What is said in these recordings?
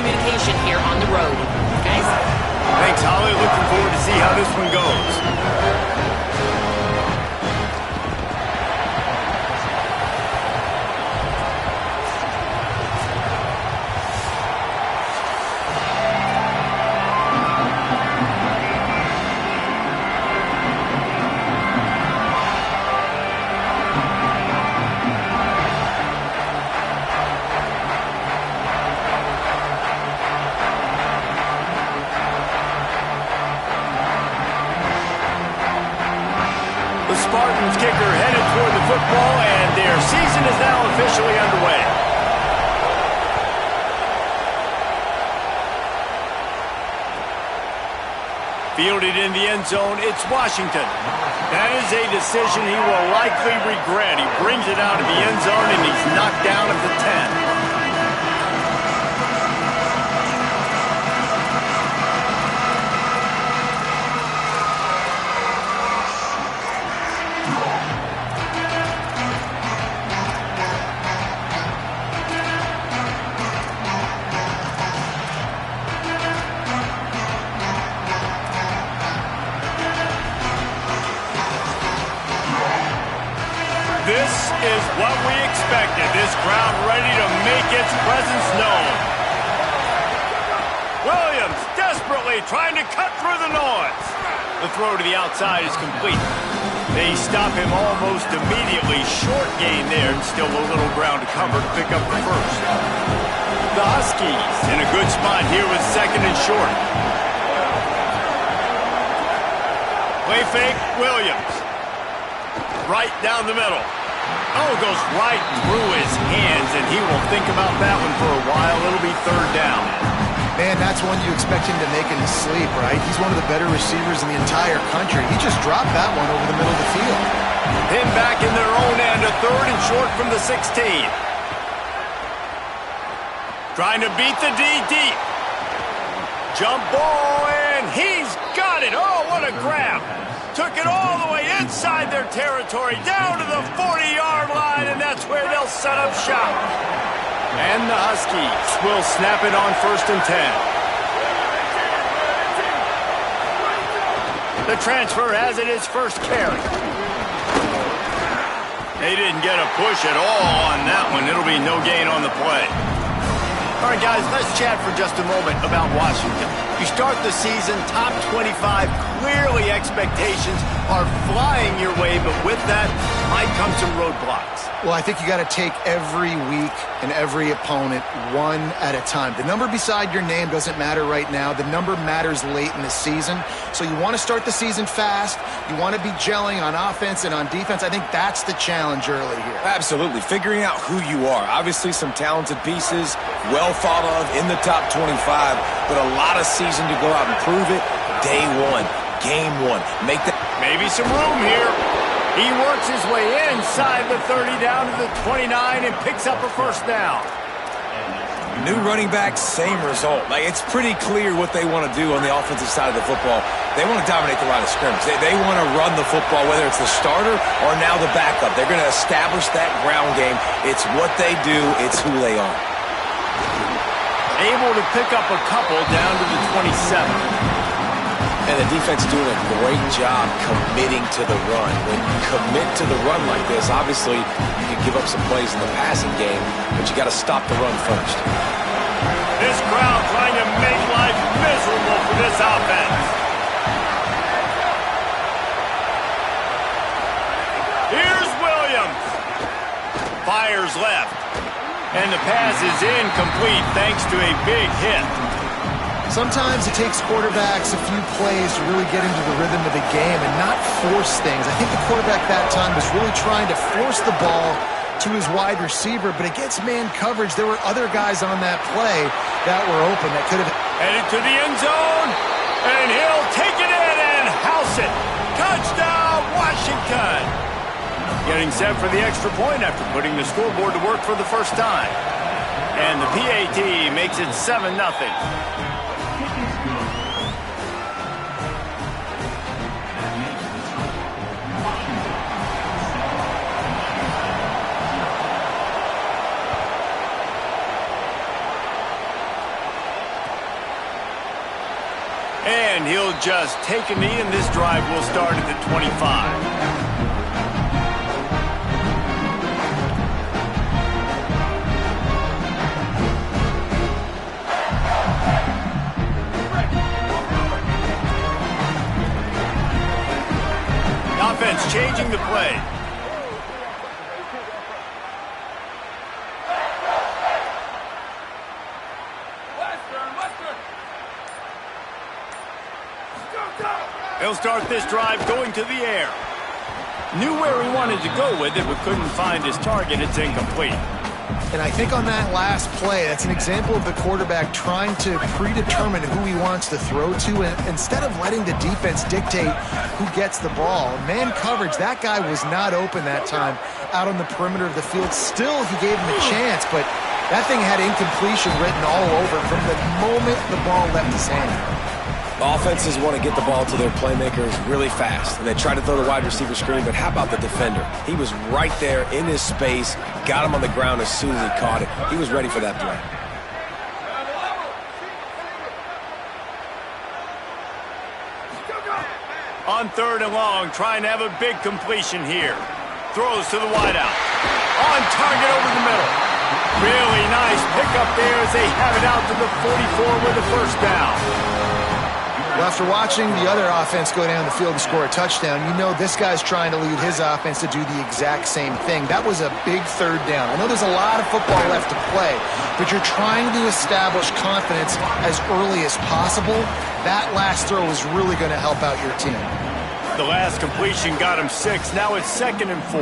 communication here on the road. Guys? Thanks, Holly. Looking forward to see how this one goes. The Spartans kicker headed toward the football, and their season is now officially underway. Fielded in the end zone, it's Washington. That is a decision he will likely regret. He brings it out of the end zone, and he's knocked down at the 10. This is what we expected. This crowd ready to make its presence known. Williams desperately trying to cut through the noise. The throw to the outside is complete. They stop him almost immediately. Short gain there, and still a little ground to cover to pick up the first. The Huskies in a good spot here with second and short. Play fake, Williams. Right down the middle. Oh, goes right through his hands, and he will think about that one for a while. It'll be third down. Man, that's one you expect him to make in his sleep, right? He's one of the better receivers in the entire country. He just dropped that one over the middle of the field. Then back in their own end, a third and short from the 16. Trying to beat the D deep. Jump ball, and he's got it. Oh, what a grab. Took it all the way inside their territory, down to the 40-yard line, and that's where they'll set up shop. And the Huskies will snap it on first and 10. The transfer has it his first carry. They didn't get a push at all on that one. It'll be no gain on the play. All right, guys, let's chat for just a moment about Washington. You start the season top 25. Clearly, expectations are flying your way, but with that might come some roadblocks. Well, I think you got to take every week and every opponent one at a time. The number beside your name doesn't matter right now. The number matters late in the season. So you want to start the season fast. You want to be gelling on offense and on defense. I think that's the challenge early here. Absolutely. Figuring out who you are. Obviously, some talented pieces, well thought of in the top 25, but a lot of season to go out and prove it. Day one, game one. Make that. Maybe some room here. He works his way inside the 30 down to the 29 and picks up a first down. New running back, same result. Like, it's pretty clear what they want to do on the offensive side of the football. They want to dominate the line of scrimmage. They want to run the football, whether it's the starter or now the backup. They're going to establish that ground game. It's what they do. It's who they are. Able to pick up a couple down to the 27. And the defense doing a great job committing to the run. When you commit to the run like this, obviously you can give up some plays in the passing game, but you got to stop the run first. This crowd trying to make life miserable for this offense. Here's Williams. Fires left. And the pass is incomplete thanks to a big hit. Sometimes it takes quarterbacks a few plays to really get into the rhythm of the game and not force things. I think the quarterback that time was really trying to force the ball to his wide receiver, but against man coverage, there were other guys on that play that were open that could have... Headed to the end zone, and he'll take it in and house it. Touchdown, Washington! Getting set for the extra point after putting the scoreboard to work for the first time. And the PAT makes it 7-0. And he'll just take a knee, and this drive will start at the 25. Offense changing the play. He'll start this drive going to the air. Knew where he wanted to go with it, but couldn't find his target. It's incomplete. And I think on that last play, that's an example of the quarterback trying to predetermine who he wants to throw to, and instead of letting the defense dictate who gets the ball. Man coverage, that guy was not open that time out on the perimeter of the field. Still, he gave him a chance, but that thing had incompletion written all over from the moment the ball left his hand. Offenses want to get the ball to their playmakers really fast, and they try to throw the wide receiver screen, but how about the defender? He was right there in his space, got him on the ground as soon as he caught it. He was ready for that play. On 3rd and long, trying to have a big completion here. Throws to the wideout. On target over the middle. Really nice pickup there as they have it out to the 44 with the first down. Well, after watching the other offense go down the field and score a touchdown, you know this guy's trying to lead his offense to do the exact same thing. That was a big 3rd down. I know there's a lot of football left to play, but you're trying to establish confidence as early as possible. That last throw is really going to help out your team. The last completion got him 6. Now it's 2nd and 4.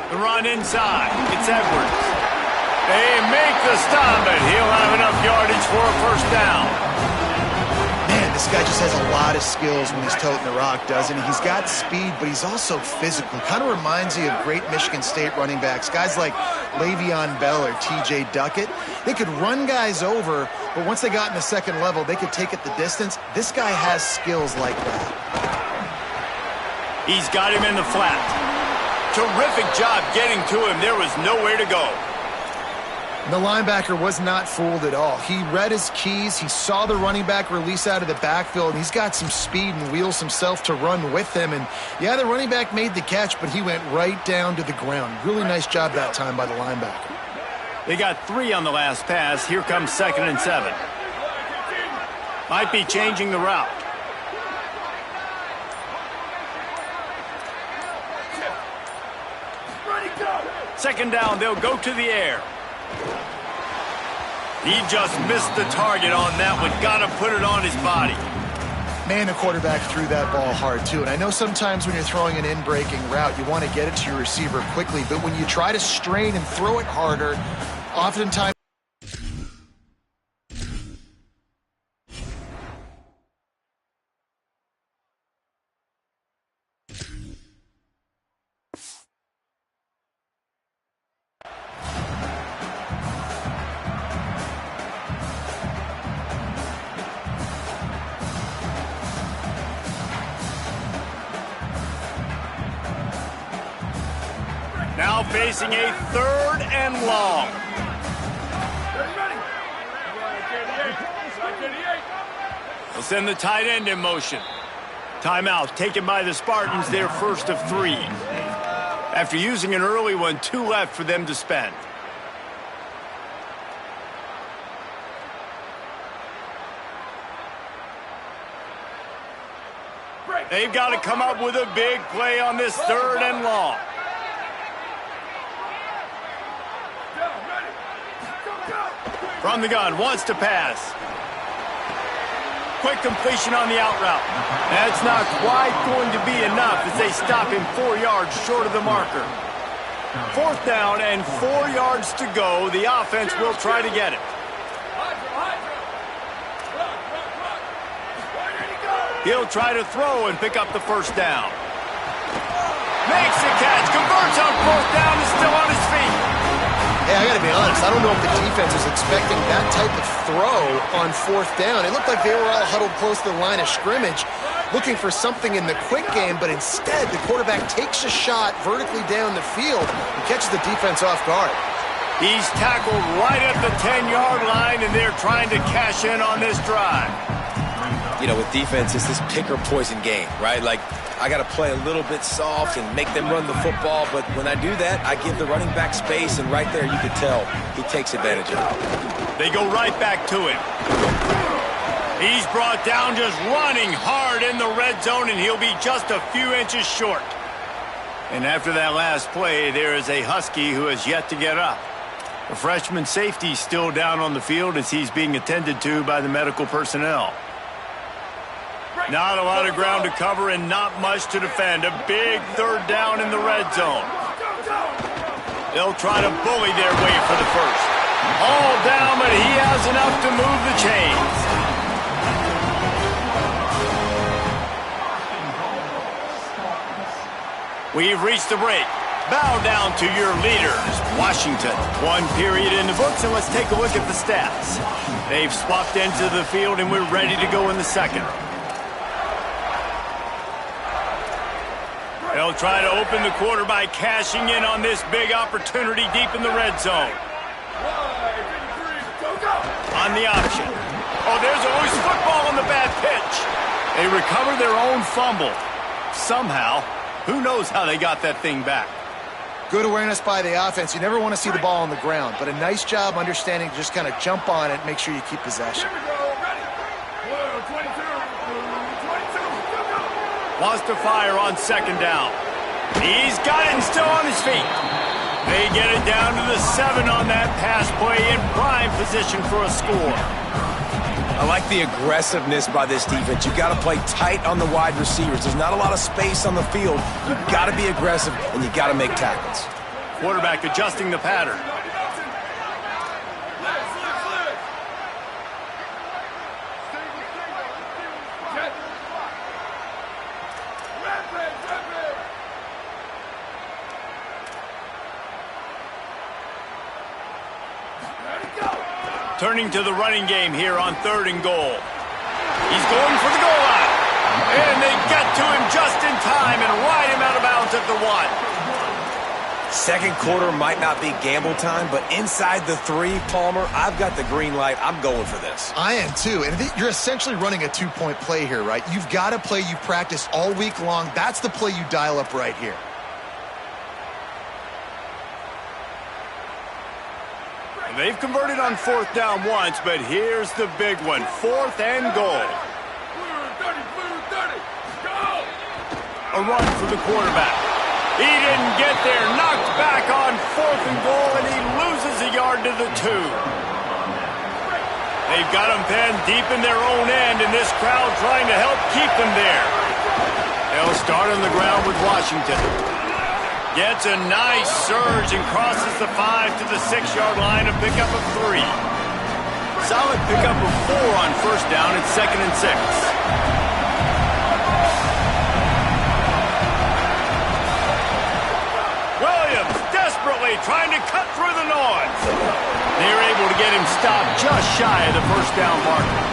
The run inside. It's Edwards. They make the stop, but he'll have enough yardage for a first down. Man, this guy just has a lot of skills when he's toting the rock, doesn't he? He's got speed, but he's also physical. Kind of reminds you of great Michigan State running backs. Guys like Le'Veon Bell or T.J. Duckett. They could run guys over, but once they got in the second level, they could take it the distance. This guy has skills like that. He's got him in the flat. Terrific job getting to him. There was nowhere to go. The linebacker was not fooled at all. He read his keys. He saw the running back release out of the backfield, and he's got some speed and wheels himself to run with him. And, yeah, the running back made the catch, but he went right down to the ground. Really nice job that time by the linebacker. They got 3 on the last pass. Here comes 2nd and 7. Might be changing the route. Second down, they'll go to the air. He just missed the target on that one. Got to put it on his body. Man, the quarterback threw that ball hard, too. And I know sometimes when you're throwing an in-breaking route, you want to get it to your receiver quickly. But when you try to strain and throw it harder, oftentimes now facing a 3rd and long. They'll send the tight end in motion. Timeout taken by the Spartans, their first of 3. After using an early one, 2 left for them to spend. They've got to come up with a big play on this 3rd and long. From the gun, wants to pass. Quick completion on the out route. That's not quite going to be enough as they stop him 4 yards short of the marker. 4th down and 4 yards to go. The offense will try to get it. He'll try to throw and pick up the first down. Makes the catch, converts on 4th down, is still on his feet. Hey, I got to be honest, I don't know if the defense was expecting that type of throw on 4th down. It looked like they were all huddled close to the line of scrimmage. looking for something in the quick game, but instead the quarterback takes a shot vertically down the field and catches the defense off guard. He's tackled right at the 10-yard line, and they're trying to cash in on this drive. You know, with defense, it's this pick or poison game, right? Like, I got to play a little bit soft and make them run the football, but when I do that, I give the running back space, and right there you can tell he takes advantage of it. They go right back to him. He's brought down just running hard in the red zone, and he'll be just a few inches short. And after that last play, there is a Husky who has yet to get up. The freshman safety still down on the field as he's being attended to by the medical personnel. Not a lot of ground to cover and not much to defend. A big third down in the red zone. They'll try to bully their way for the first. All down, but he has enough to move the chains. We've reached the break. Bow down to your leaders, Washington. One period in the books, and let's take a look at the stats. They've swapped into the field, and we're ready to go in the second. They'll try to open the quarter by cashing in on this big opportunity deep in the red zone. On the option. Oh, there's a loose football on the bad pitch. They recover their own fumble. Somehow, who knows how they got that thing back. Good awareness by the offense. You never want to see the ball on the ground, but a nice job understanding to just kind of jump on it, make sure you keep possession. Wants to fire on second down. He's got it and still on his feet. They get it down to the 7 on that pass play in prime position for a score. I like the aggressiveness by this defense. You've got to play tight on the wide receivers. There's not a lot of space on the field. You've got to be aggressive, and you've got to make tackles. Quarterback adjusting the pattern. Turning to the running game here on 3rd and goal. He's going for the goal line. And they get to him just in time and ride him out of bounds at the 1. Second quarter might not be gamble time, but inside the 3, Palmer, I've got the green light. I'm going for this. I am too. And you're essentially running a 2-point play here, right? You've got a play you practice all week long. That's the play you dial up right here. They've converted on 4th down once, but here's the big one. 4th and goal. A run for the quarterback. He didn't get there. Knocked back on 4th and goal, and he loses a yard to the 2. They've got him penned deep in their own end, and this crowd trying to help keep them there. They'll start on the ground with Washington. Gets a nice surge and crosses the 5 to the 6-yard line, a pickup of 3. Solid pickup of 4 on 1st down at 2nd and 6. Williams desperately trying to cut through the noise. They're able to get him stopped just shy of the 1st down marker.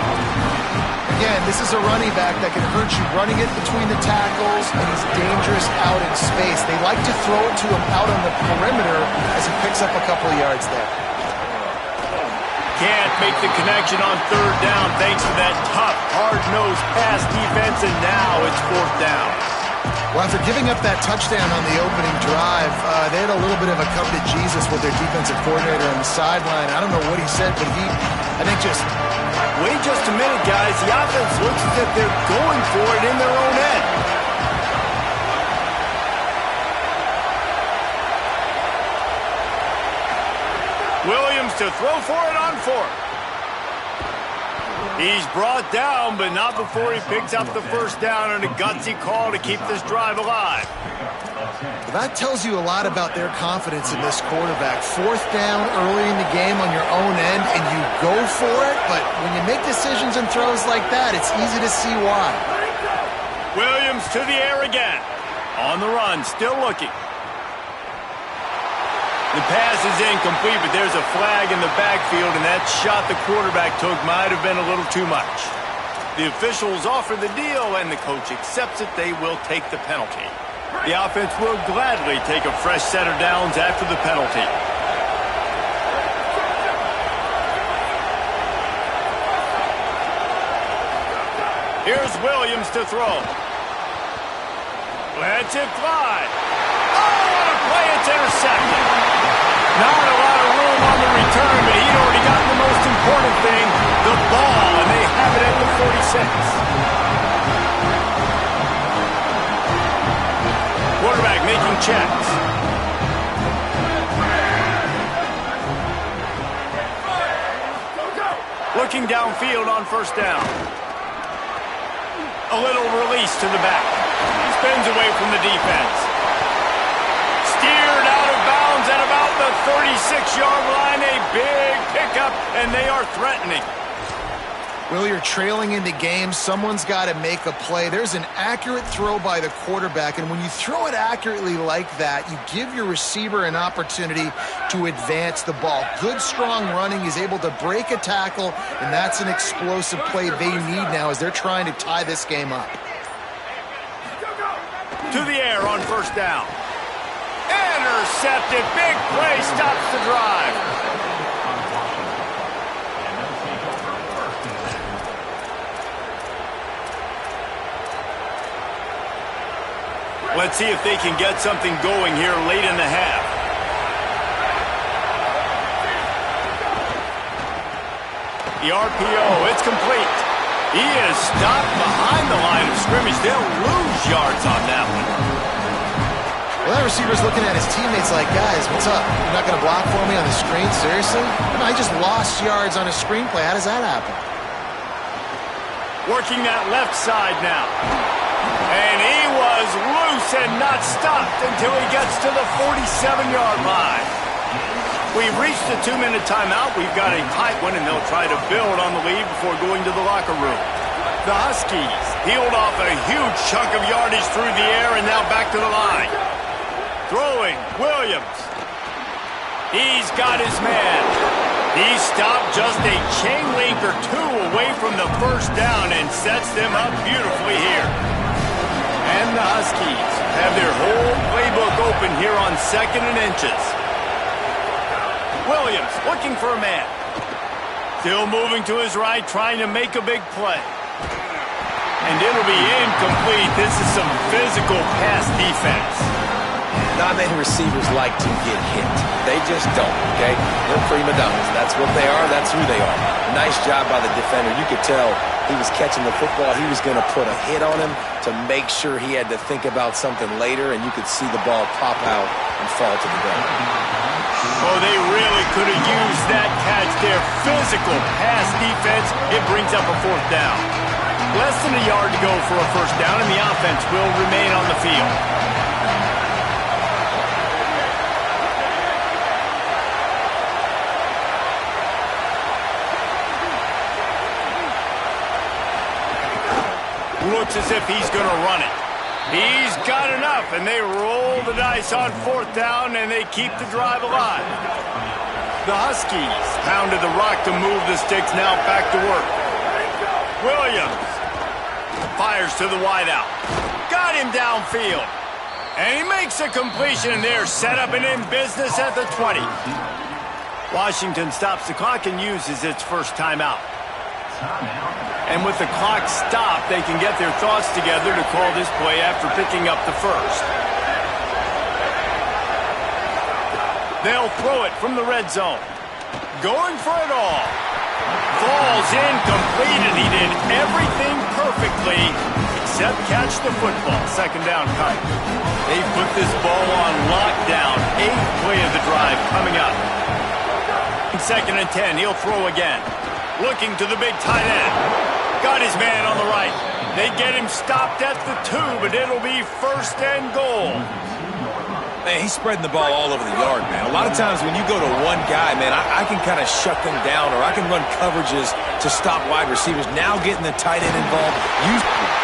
Again, this is a running back that can hurt you running it between the tackles, and he's dangerous out in space. They like to throw it to him out on the perimeter as he picks up a couple of yards there. Can't make the connection on 3rd down thanks to that tough, hard-nosed pass defense, and now it's 4th down. Well, after giving up that touchdown on the opening drive, they had a little bit of a come to Jesus with their defensive coordinator on the sideline. I don't know what he said, but I think just... Wait just a minute, guys. The offense looks as if they're going for it in their own end. Williams to throw for it on 4th. He's brought down, but not before he picks up the 1st down and a gutsy call to keep this drive alive. That tells you a lot about their confidence in this quarterback. 4th down early in the game on your own end, and you go for it, but when you make decisions and throws like that, it's easy to see why. Williams to the air again. On the run, still looking. The pass is incomplete, but there's a flag in the backfield, and that shot the quarterback took might have been a little too much. The officials offer the deal, and the coach accepts it. They will take the penalty. The offense will gladly take a fresh set of downs after the penalty. Here's Williams to throw. Lets it fly. Oh, what a play. It's intercepted. Not a lot of room on the return, but he'd already gotten the most important thing, the ball, and they have it at the 46. Quarterback making checks. Looking downfield on first down. A little release to the back. He spins away from the defense. Steered out of bounds at about the 36-yard line. A big pickup, and they are threatening. Well, you're trailing in the game. Someone's got to make a play. There's an accurate throw by the quarterback, and when you throw it accurately like that, you give your receiver an opportunity to advance the ball. Good, strong running. He's able to break a tackle, and that's an explosive play they need now as they're trying to tie this game up. To the air on first down. Intercepted. Big play. Stops the drive. Let's see if they can get something going here late in the half. The RPO, it's complete. He is stopped behind the line of scrimmage. They'll lose yards on that one. Well, that receiver's looking at his teammates like, guys, what's up? You're not going to block for me on the screen? Seriously? I just lost yards on a screenplay. How does that happen? Working that left side now. And he was loose and not stopped until he gets to the 47-yard line. We've reached the 2-minute timeout. We've got a tight one, and they'll try to build on the lead before going to the locker room. The Huskies peeled off a huge chunk of yardage through the air and now back to the line. Throwing, Williams. He's got his man. He stopped just a chain link or two away from the first down and sets them up beautifully here. And the Huskies have their whole playbook open here on 2nd and inches. Williams looking for a man. Still moving to his right, trying to make a big play. And it'll be incomplete. This is some physical pass defense. Not many receivers like to get hit. They just don't, okay? They're prima donnas. That's what they are. That's who they are. Nice job by the defender. You could tell he was catching the football. He was going to put a hit on him to make sure he had to think about something later, and you could see the ball pop out and fall to the ground. Oh, they really could have used that catch there. Physical pass defense. It brings up a 4th down. Less than a yard to go for a first down, and the offense will remain on the field. Looks as if he's going to run it. He's got enough, and they roll the dice on 4th down, and they keep the drive alive. The Huskies pounded the rock to move the sticks, now back to work. Williams fires to the wideout. Got him downfield. And he makes a completion, and they're set up and in business at the 20. Washington stops the clock and uses its first timeout. And with the clock stopped, they can get their thoughts together to call this play after picking up the first. They'll throw it from the red zone. Going for it all. Falls incomplete, and he did everything perfectly except catch the football. 2nd down coming. They put this ball on lockdown. 8th play of the drive coming up. 2nd and 10, he'll throw again. Looking to the big tight end. Got his man on the right. They get him stopped at the 2, but it'll be 1st and goal. Man, he's spreading the ball all over the yard, man. A lot of times when you go to one guy, man, I can kind of shut them down, or I can run coverages to stop wide receivers. Now getting the tight end involved.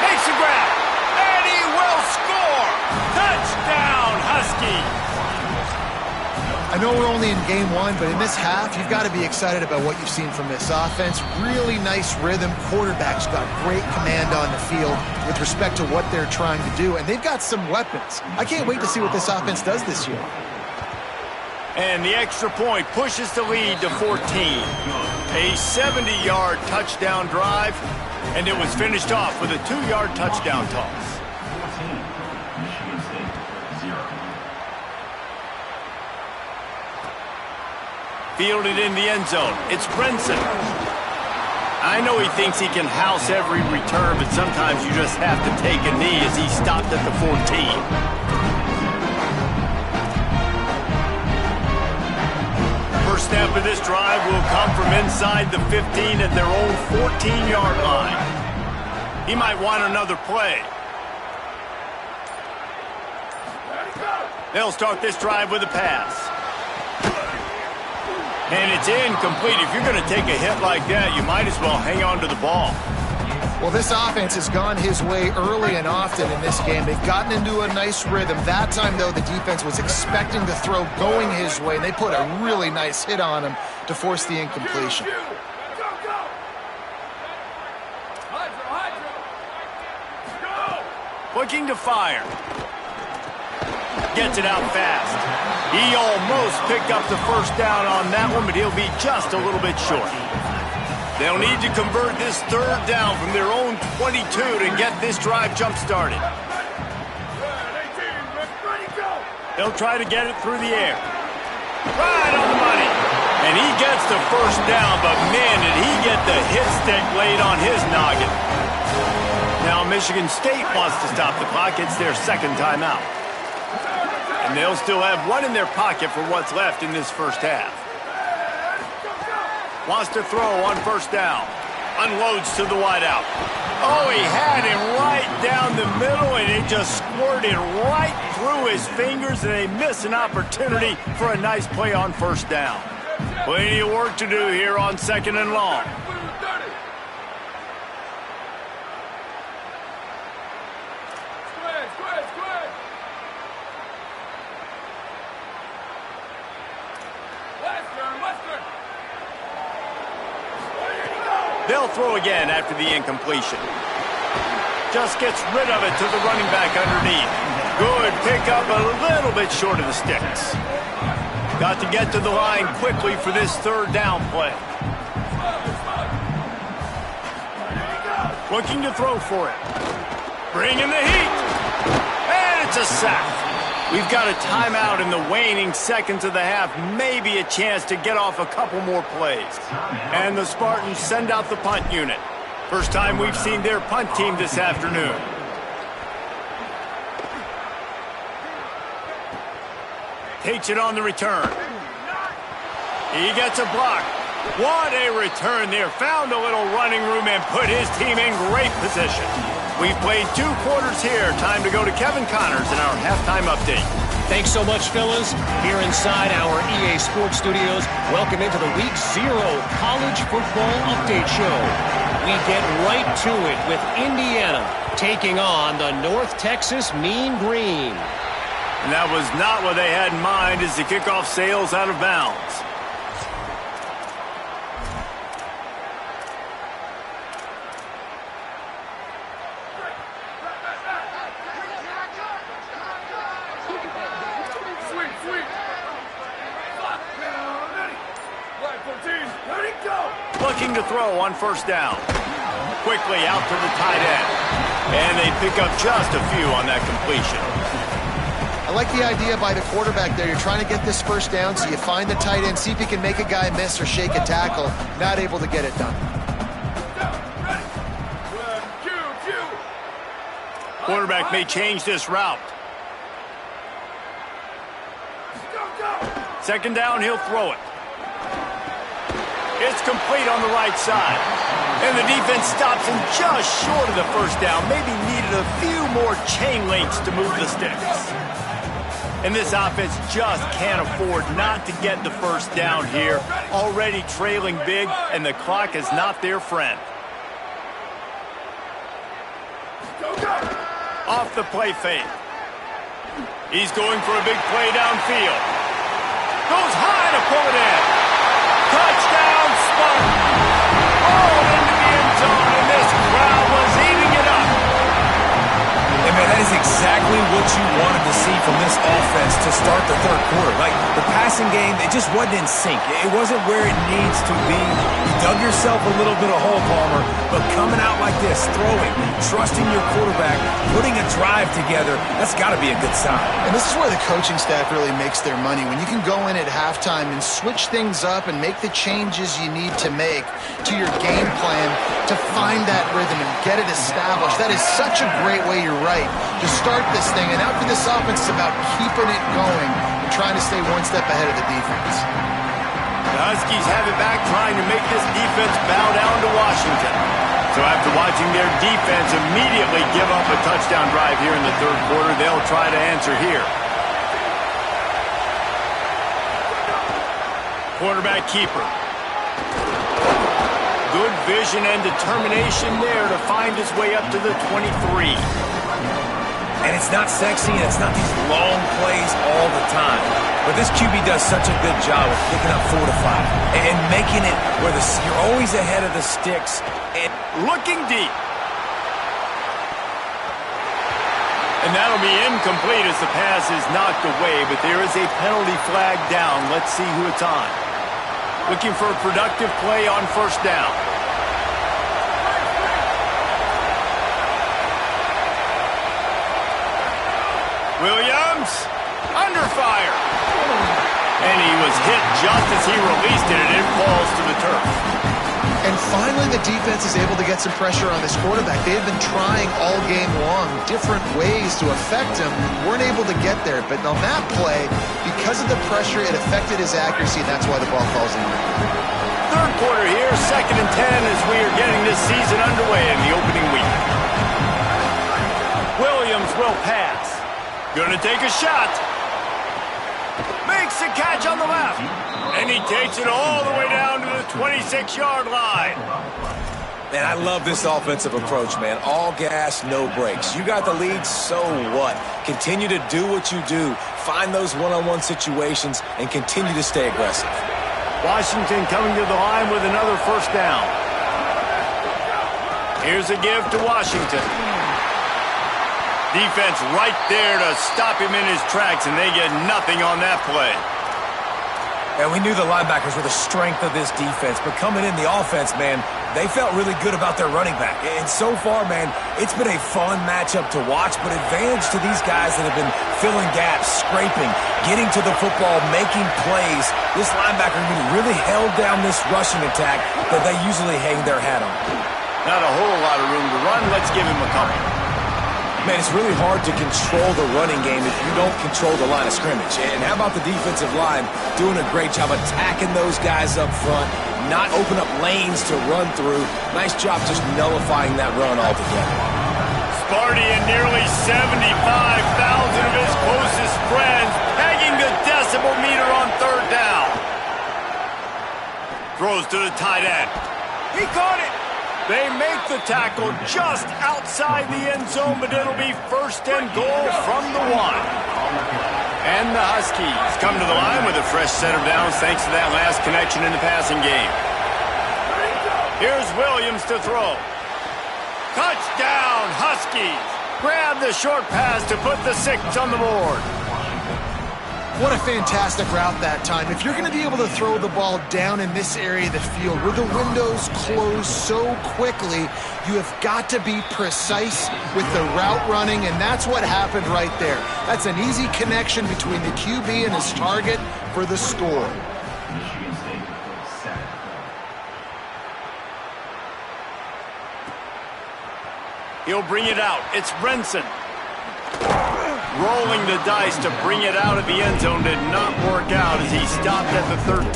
Makes a grab, and he will score. Touchdown, Huskies. I know we're only in game one, but in this half, you've got to be excited about what you've seen from this offense. Really nice rhythm. Quarterback's got great command on the field with respect to what they're trying to do, and they've got some weapons. I can't wait to see what this offense does this year. And the extra point pushes the lead to 14. A 70-yard touchdown drive, and it was finished off with a 2-yard touchdown toss. Fielded in the end zone. It's Brinson. I know he thinks he can house every return, but sometimes you just have to take a knee as he stopped at the 14. First snap of this drive will come from inside the 15 at their own 14-yard line. He might want another play. They'll start this drive with a pass. And it's incomplete. If you're going to take a hit like that, you might as well hang on to the ball. Well, this offense has gone his way early and often in this game. They've gotten into a nice rhythm. That time, though, the defense was expecting the throw going his way, and they put a really nice hit on him to force the incompletion. Looking to fire. Gets it out fast. He almost picked up the first down on that one, but he'll be just a little bit short. They'll need to convert this third down from their own 22 to get this drive jump-started. They'll try to get it through the air. Right on the money. And he gets the first down, but man, did he get the hit stick laid on his noggin. Now Michigan State wants to stop the clock. It's their second timeout. And they'll still have one in their pocket for what's left in this first half. Wants to throw on first down. Unloads to the wideout. Oh, he had him right down the middle, and it just squirted right through his fingers, and they miss an opportunity for a nice play on first down. Plenty of work to do here on second and long. They'll throw again after the incompletion. Just gets rid of it to the running back underneath. Good pickup, a little bit short of the sticks. Got to get to the line quickly for this third down play. Looking to throw for it. Bringing the heat. And it's a sack. We've got a timeout in the waning seconds of the half. Maybe a chance to get off a couple more plays. And the Spartans send out the punt unit. First time we've seen their punt team this afternoon. Takes it on the return. He gets a block. What a return there. Found a little running room and put his team in great position. We've played 2 quarters here. Time to go to Kevin Connors in our halftime update. Thanks so much, fellas. Here inside our EA Sports Studios, welcome into the Week 0 College Football Update Show. We get right to it with Indiana taking on the North Texas Mean Green. And that was not what they had in mind as the kickoff sails out of bounds. Looking to throw on first down. Quickly out to the tight end. And they pick up just a few on that completion. I like the idea by the quarterback there. You're trying to get this first down, so you find the tight end, see if you can make a guy miss or shake a tackle. Not able to get it done. Quarterback may change this route. Second down, he'll throw it. It's complete on the right side. And the defense stops him just short of the first down. Maybe needed a few more chain links to move the sticks. And this offense just can't afford not to get the first down here. Already trailing big, and the clock is not their friend. Off the play fake. He's going for a big play downfield. Goes high to pull it in. Touchdown, Spartans. Oh, into the end zone, and this crowd was eating it up. And man, that is exactly what you wanted to see from this offense to start the third quarter. Like, the passing game, it just wasn't in sync. It wasn't where it needs to be. You dug yourself a little bit of hole, Palmer, but coming out like this, throwing, trusting your quarterback, putting a drive together, that's got to be a good sign. And this is where the coaching staff really makes their money. When you can go in at halftime and switch things up and make the changes you need to make to your game plan to find that rhythm and get it established. That is such a great way, you're right, to start this thing. And after this offense, it's about keeping it going and trying to stay one step ahead of the defense. The Huskies have it back, trying to make this defense bow down to Washington. So after watching their defense immediately give up a touchdown drive here in the third quarter, they'll try to answer here. Quarterback keeper. Good vision and determination there to find his way up to the 23. And it's not sexy, and it's not these long plays all the time. But this QB does such a good job of picking up 4 to 5 and making it where you're always ahead of the sticks. And looking deep. And that'll be incomplete as the pass is knocked away, but there is a penalty flag down. Let's see who it's on. Looking for a productive play on first down. Williams, under fire. And he was hit just as he released it, and it falls to the turf. And finally, the defense is able to get some pressure on this quarterback. They've been trying all game long different ways to affect him. Weren't able to get there. But on that play, because of the pressure, it affected his accuracy, and that's why the ball falls in. Third quarter here, 2nd and 10 as we are getting this season underway in the opening week. Williams will pass. Gonna take a shot. Makes a catch on the left. And he takes it all the way down to the 26-yard line. man, I love this offensive approach, man. All gas, no brakes. You got the lead, so what? Continue to do what you do. Find those one-on-one situations and continue to stay aggressive. Washington coming to the line with another first down. Here's a give to Washington. Defense right there to stop him in his tracks, and they get nothing on that play. And we knew the linebackers were the strength of this defense, but coming in the offense, man, they felt really good about their running back. And so far, man, it's been a fun matchup to watch, but advantage to these guys that have been filling gaps, scraping, getting to the football, making plays. This linebacker really held down this rushing attack that they usually hang their hat on. Not a whole lot of room to run. Let's give him a couple. Man, it's really hard to control the running game if you don't control the line of scrimmage. And how about the defensive line doing a great job attacking those guys up front, not open up lanes to run through. Nice job just nullifying that run altogether. Sparty and nearly 75,000 of his closest friends pegging the decibel meter on third down. Throws to the tight end. He caught it. They make the tackle just outside the end zone, but it'll be first and goal from the one. And the Huskies come to the line with a fresh set of downs thanks to that last connection in the passing game. Here's Williams to throw. Touchdown, Huskies. Grab the short pass to put the 6 on the board. What a fantastic route that time. If you're going to be able to throw the ball down in this area of the field where the windows close so quickly, you have got to be precise with the route running, and that's what happened right there. That's an easy connection between the QB and his target for the score. He'll bring it out. It's Brenson. Rolling the dice to bring it out of the end zone did not work out as he stopped at the 13.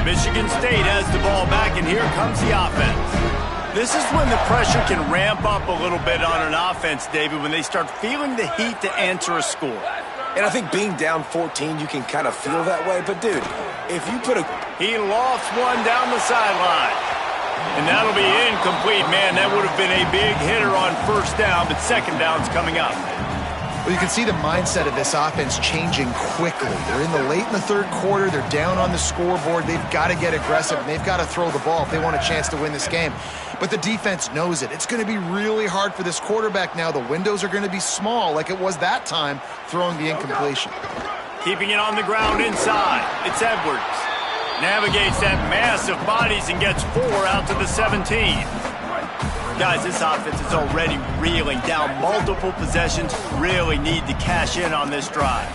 Michigan State has the ball back, and here comes the offense. This is when the pressure can ramp up a little bit on an offense, David, when they start feeling the heat to answer a score. And I think being down 14, you can kind of feel that way. But, dude, if you put a... He lofts one down the sideline. And that'll be incomplete. Man, that would have been a big hitter on first down, but second down's coming up. Well, you can see the mindset of this offense changing quickly. They're late in the third quarter. They're down on the scoreboard. They've got to get aggressive, and they've got to throw the ball if they want a chance to win this game. But the defense knows it. It's going to be really hard for this quarterback now. The windows are going to be small like it was that time throwing the incompletion. Keeping it on the ground inside. It's Edwards. Navigates that mass of bodies and gets 4 out to the 17. Guys, this offense is already reeling down multiple possessions. Really need to cash in on this drive.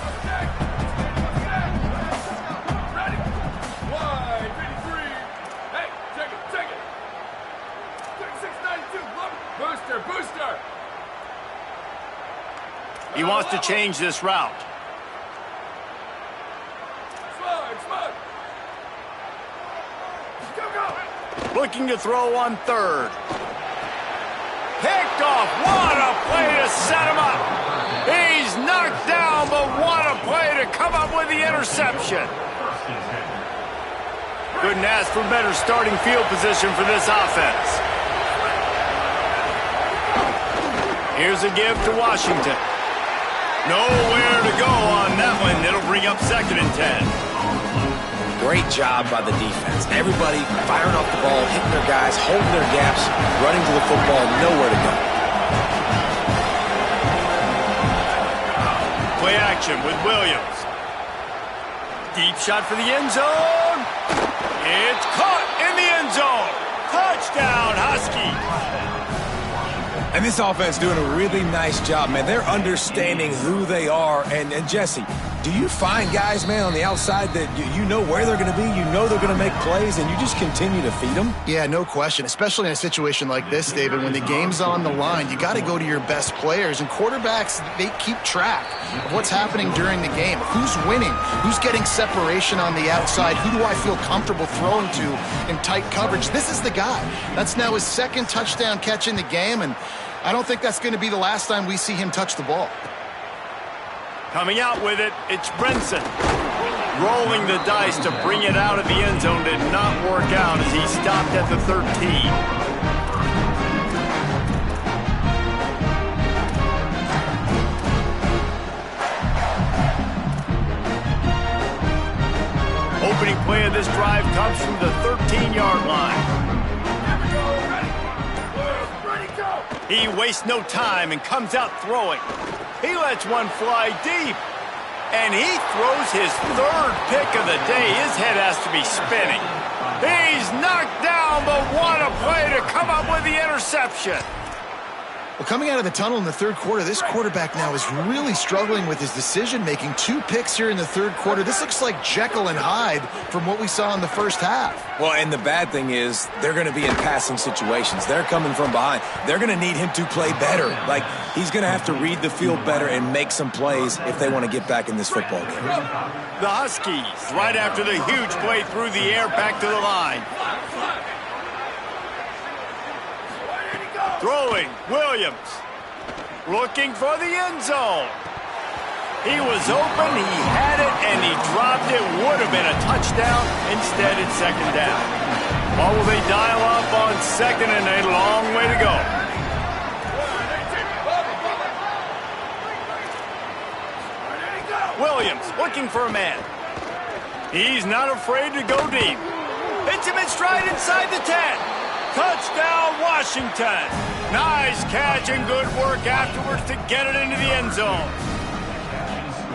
He wants to change this route. Looking to throw on third. Picked off. What a play to set him up. He's knocked down, but what a play to come up with the interception. Couldn't ask for better starting field position for this offense. Here's a give to Washington. Nowhere to go on that one. It'll bring up 2nd and 10. Great job by the defense. Everybody firing off the ball, hitting their guys, holding their gaps, running to the football, nowhere to go. Play action with Williams. Deep shot for the end zone. It's caught in the end zone. Touchdown, Huskies. And this offense doing a really nice job, man. They're understanding who they are. And Jesse, do you find guys, man, on the outside that you know where they're going to be, you know they're going to make plays, and you just continue to feed them? Yeah, no question, especially in a situation like this, David, when the game's on the line, you got to go to your best players. And quarterbacks, they keep track of what's happening during the game. Who's winning? Who's getting separation on the outside? Who do I feel comfortable throwing to in tight coverage? This is the guy. That's now his 2nd touchdown catch in the game, and I don't think that's going to be the last time we see him touch the ball. Coming out with it, it's Brinson. Rolling the dice to bring it out of the end zone did not work out as he stopped at the 13. Opening play of this drive comes from the 13-yard line. He wastes no time and comes out throwing. He lets one fly deep. And he throws his 3rd pick of the day. His head has to be spinning. He's knocked down, but what a play to come up with the interception. Well, coming out of the tunnel in the third quarter, this quarterback now is really struggling with his decision-making. 2 picks here in the third quarter. This looks like Jekyll and Hyde from what we saw in the first half. Well, and the bad thing is they're going to be in passing situations. They're coming from behind. They're going to need him to play better. Like, he's going to have to read the field better and make some plays if they want to get back in this football game. The Huskies, right after the huge play through the air, back to the line. Throwing, Williams. Looking for the end zone. He was open, he had it, and he dropped it. Would have been a touchdown. Instead, it's 2nd down. Or will they dial up on 2nd and a long way to go? Williams looking for a man. He's not afraid to go deep. Hits him in stride inside the 10. Touchdown, Washington. Nice catch and good work afterwards to get it into the end zone.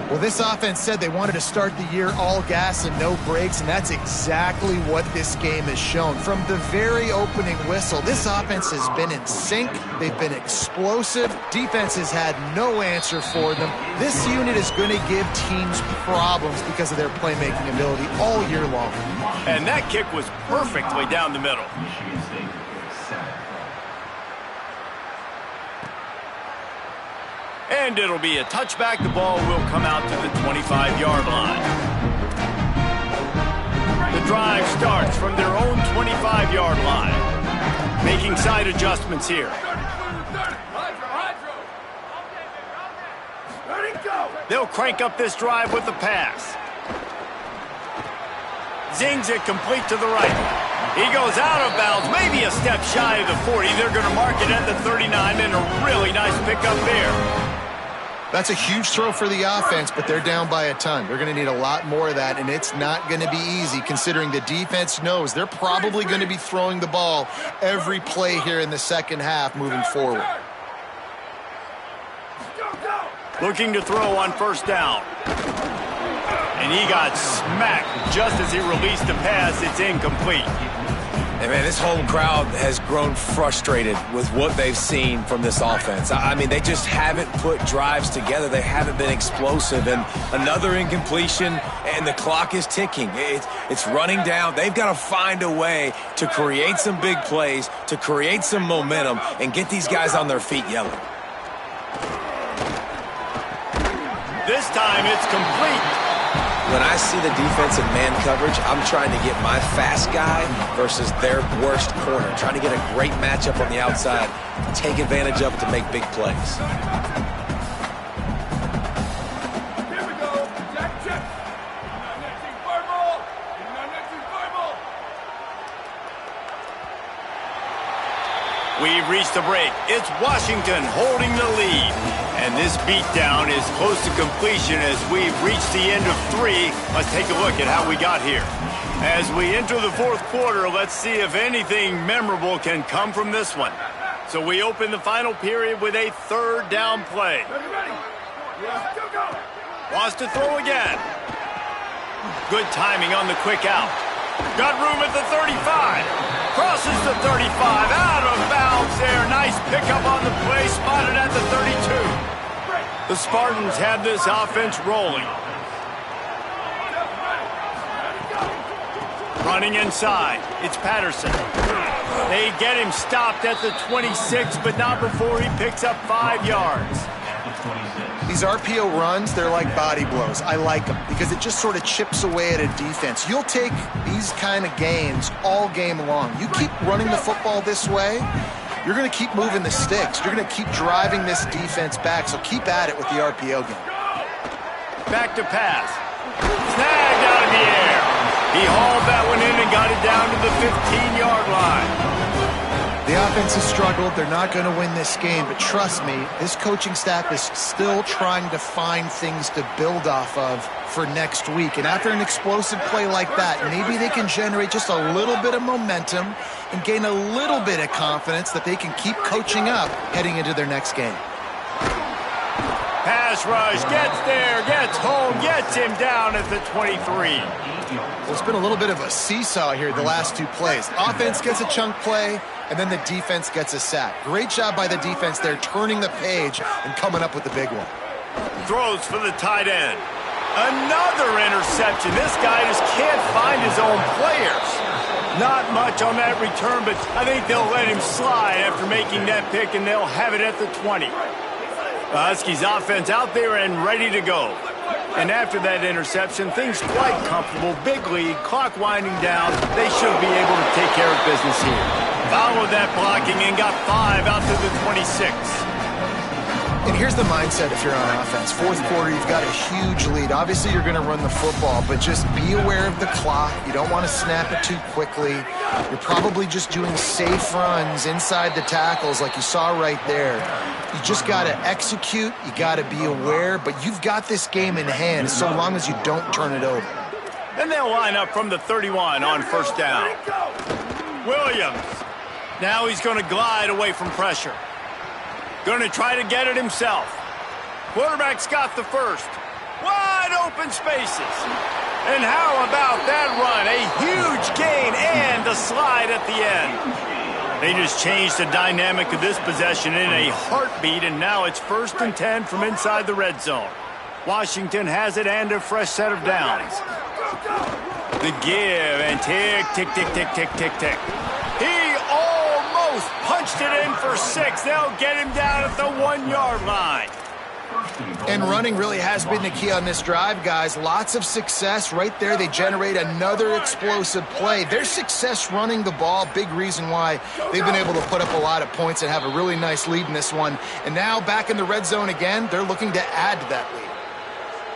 Well, this offense said they wanted to start the year all gas and no brakes, and that's exactly what this game has shown. From the very opening whistle, this offense has been in sync. They've been explosive. Defense has had no answer for them. This unit is going to give teams problems because of their playmaking ability all year long. And that kick was perfectly down the middle. And it'll be a touchback. The ball will come out to the 25-yard line. The drive starts from their own 25-yard line. Making side adjustments here. They'll crank up this drive with the pass. Zings it complete to the right. He goes out of bounds, maybe a step shy of the 40. They're going to mark it at the 39, and a really nice pickup there. That's a huge throw for the offense, but they're down by a ton. They're going to need a lot more of that, and it's not going to be easy considering the defense knows they're probably going to be throwing the ball every play here in the second half moving forward. Looking to throw on first down. And he got smacked just as he released the pass. It's incomplete. And, man, this home crowd has grown frustrated with what they've seen from this offense. I mean, they just haven't put drives together. They haven't been explosive. And another incompletion, and the clock is ticking. It's running down. They've got to find a way to create some big plays, to create some momentum, and get these guys on their feet yelling. This time it's complete. When I see the defense in man coverage, I'm trying to get my fast guy versus their worst corner. Trying to get a great matchup on the outside, take advantage of it to make big plays. Here we go. Check. We've reached the break. It's Washington holding the lead. And this beatdown is close to completion as we've reached the end of 3. Let's take a look at how we got here. As we enter the fourth quarter, let's see if anything memorable can come from this one. So we open the final period with a third down play. Wants to throw again. Good timing on the quick out. Got room at the 35. Crosses the 35. Out of bounds there. Nice pickup on the play. Spotted at the 32. The Spartans have this offense rolling. Running inside. It's Patterson. They get him stopped at the 26, but not before he picks up 5 yards. These RPO runs, they're like body blows. I like them because it just sort of chips away at a defense. You'll take these kind of gains all game long. You keep running the football this way, you're going to keep moving the sticks. You're going to keep driving this defense back, so keep at it with the RPO game. Back to pass. Snagged out of the air. He hauled that one in and got it down to the 15-yard line. The offense has struggled. They're not going to win this game, but trust me, this coaching staff is still trying to find things to build off of for next week. And after an explosive play like that, maybe they can generate just a little bit of momentum and gain a little bit of confidence that they can keep coaching up heading into their next game. Pass rush, gets there, gets home, gets him down at the 23. Well, it's been a little bit of a seesaw here the last 2 plays. Offense gets a chunk play, and then the defense gets a sack. Great job by the defense there, turning the page and coming up with the big one. Throws for the tight end. Another interception. This guy just can't find his own players. Not much on that return, but I think they'll let him slide after making that pick, and they'll have it at the 20. The Huskies offense out there and ready to go. And after that interception, things quite comfortable. Big lead, clock winding down. They should be able to take care of business here. Followed that blocking and got 5 out to the 26. And here's the mindset if you're on offense. Fourth quarter, you've got a huge lead. Obviously, you're going to run the football, but just be aware of the clock. You don't want to snap it too quickly. You're probably just doing safe runs inside the tackles like you saw right there. You just got to execute. You got to be aware, but you've got this game in hand so long as you don't turn it over. Then they'll line up from the 31 on first down. Williams. Now he's going to glide away from pressure. Going to try to get it himself. Quarterback's got the first. Wide open spaces. And how about that run? A huge gain and a slide at the end. They just changed the dynamic of this possession in a heartbeat, and now it's 1st and 10 from inside the red zone. Washington has it and a fresh set of downs. The give and tick, tick, tick, tick, tick, tick, tick. He almost punched it in for 6. They'll get him down at the 1-yard line. And running really has been the key on this drive, guys. Lots of success right there. They generate another explosive play. Their success running the ball, big reason why they've been able to put up a lot of points and have a really nice lead in this one. And now back in the red zone again, they're looking to add to that lead.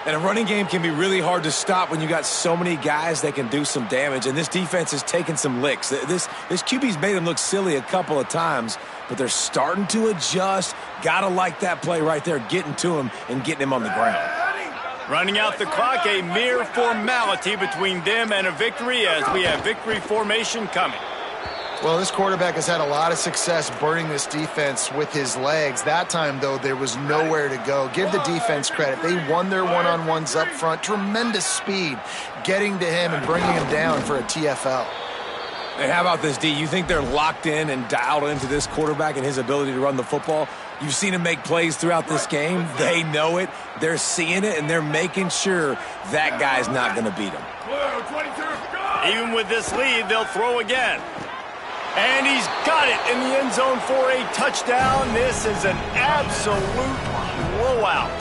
And a running game can be really hard to stop when you got so many guys that can do some damage. And this defense is taking some licks. This QB's made them look silly a couple of times, but they're starting to adjust. Gotta like that play right there, getting to him and getting him on the ground. Running out the clock, a mere formality between them and a victory as we have victory formation coming. Well, this quarterback has had a lot of success burning this defense with his legs. That time, though, there was nowhere to go. Give the defense credit. They won their one-on-ones up front. Tremendous speed getting to him and bringing him down for a TFL. And how about this, D? You think they're locked in and dialed into this quarterback and his ability to run the football? You've seen him make plays throughout this game. They know it. They're seeing it, and they're making sure that guy's not going to beat him. Even with this lead, they'll throw again. And he's got it in the end zone for a touchdown. This is an absolute blowout.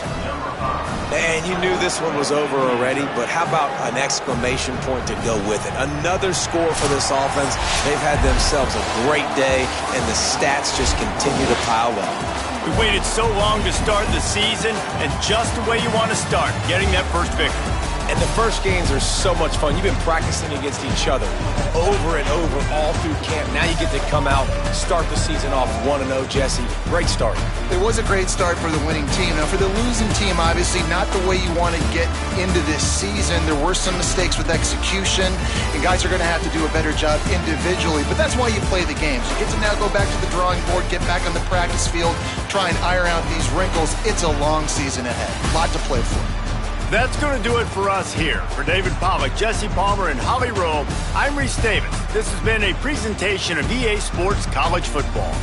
And you knew this one was over already, but how about an exclamation point to go with it? Another score for this offense. They've had themselves a great day, and the stats just continue to pile up. We waited so long to start the season, and just the way you want to start, getting that first victory. And the first games are so much fun. You've been practicing against each other over and over all through camp. Now you get to come out, start the season off 1-0, Jesse. Great start. It was a great start for the winning team. Now, for the losing team, obviously not the way you want to get into this season. There were some mistakes with execution, and guys are going to have to do a better job individually. But that's why you play the games. You get to now go back to the drawing board, get back on the practice field, try and iron out these wrinkles. It's a long season ahead. A lot to play for. That's going to do it for us here. For David Pollack, Jesse Palmer, and Holly Rowe, I'm Reese Davis. This has been a presentation of EA Sports College Football.